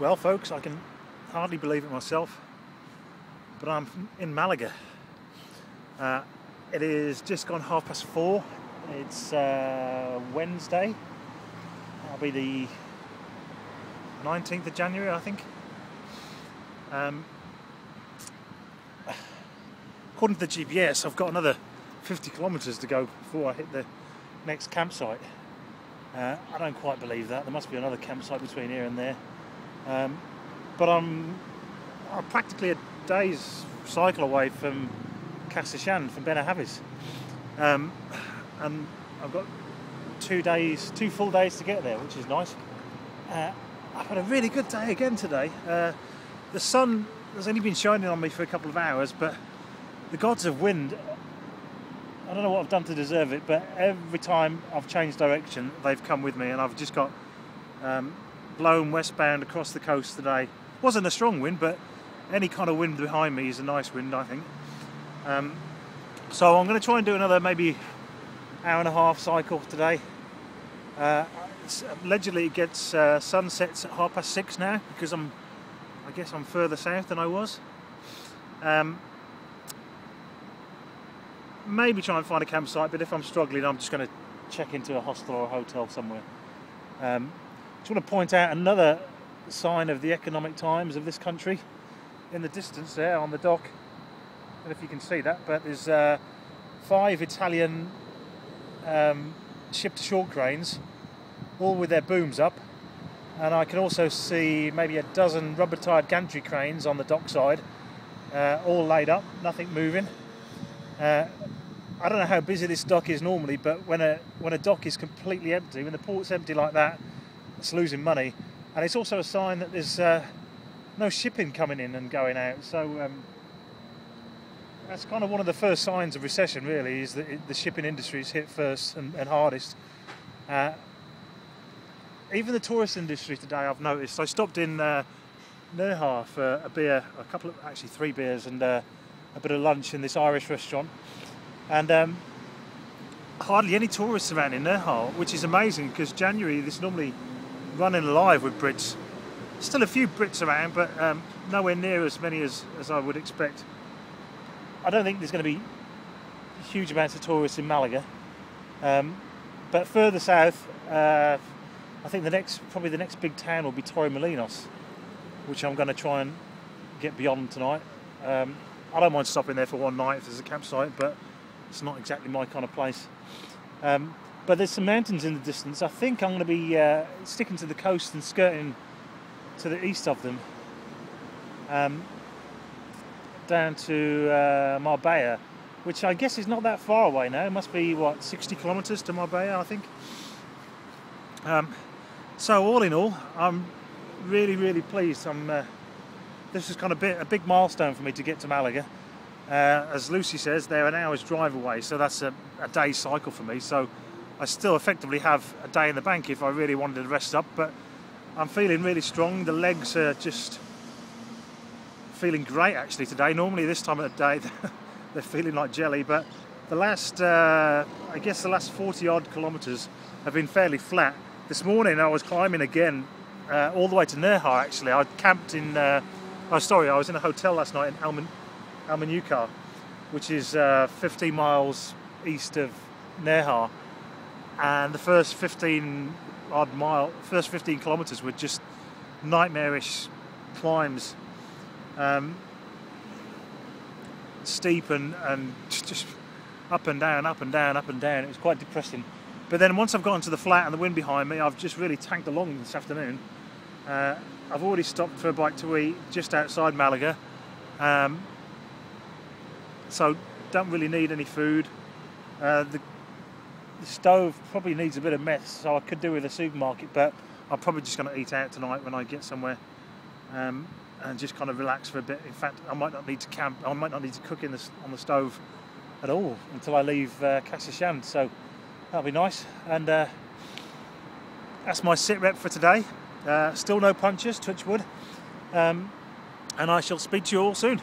Well folks, I can hardly believe it myself, but I'm in Malaga. It is just gone 4:30. It's Wednesday. That'll be the 19th of January, I think. According to the GPS, I've got another 50 kilometres to go before I hit the next campsite. I don't quite believe that. There must be another campsite between here and there. But I'm practically a day's cycle away from casa, from Benahavis. And I've got 2 full days to get there, which is nice. I've had a really good day again today. The sun has only been shining on me for a couple of hours, but the gods of wind, I don't know what I've done to deserve it, but every time I've changed direction, they've come with me, and I've just got blown westbound across the coast today. Wasn't a strong wind, but any kind of wind behind me is a nice wind, I think. So I'm going to try and do another maybe hour and a half cycle today. Allegedly it gets sunsets at 6:30 now, because I guess I'm further south than I was. Maybe try and find a campsite, but if I'm struggling, I'm just going to check into a hostel or a hotel somewhere. Just want to point out another sign of the economic times of this country in the distance there on the dock. I don't know if you can see that, but there's 5 Italian ship-to-shore cranes, all with their booms up, and I can also see maybe a dozen rubber-tired gantry cranes on the dockside, all laid up, nothing moving. I don't know how busy this dock is normally, but when a dock is completely empty, when the port's empty like that, it's losing money. And it's also a sign that there's no shipping coming in and going out. So that's kind of one of the first signs of recession, really, is that the shipping industry is hit first and hardest. Even the tourist industry today, I've noticed. I stopped in Nerja for a beer, actually 3 beers, and a bit of lunch in this Irish restaurant. And hardly any tourists around in Nerja, which is amazing, because January is normally running alive with Brits. Still a few Brits around, but nowhere near as many as I would expect. I don't think there's going to be huge amounts of tourists in Malaga, but further south, I think probably the next big town will be Torremolinos, which I'm going to try and get beyond tonight. I don't mind stopping there for one night if there's a campsite, but it's not exactly my kind of place. But there's some mountains in the distance. I think I'm going to be sticking to the coast and skirting to the east of them, down to Marbella, which I guess is not that far away now. It must be, 60 kilometres to Marbella, I think. So all in all, I'm really, really pleased. This is kind of a big milestone for me to get to Malaga. As Lucy says, they're an hour's drive away, so that's a day's cycle for me. So I still effectively have a day in the bank if I really wanted to rest up, but I'm feeling really strong. The legs are just feeling great actually today. Normally this time of the day they're feeling like jelly, but the last 40 odd kilometres have been fairly flat. This morning I was climbing again, all the way to Nerja actually. I camped in, I was in a hotel last night in Almanucar, which is 15 miles east of Nerja, and the first 15 kilometres were just nightmarish climbs, steep and just up and down, up and down, up and down. It was quite depressing. But then once I've gotten to the flat and the wind behind me, I've just really tanked along this afternoon. I've already stopped for a bite to eat just outside Malaga. So don't really need any food. The stove probably needs a bit of mess, so I could do with a supermarket, but I'm probably just going to eat out tonight when I get somewhere, and just kind of relax for a bit. In fact, I might not need to camp. I might not need to cook on the stove at all until I leave Casa, so that'll be nice. And that's my sit rep for today. Still no punches, touch wood, and I shall speak to you all soon.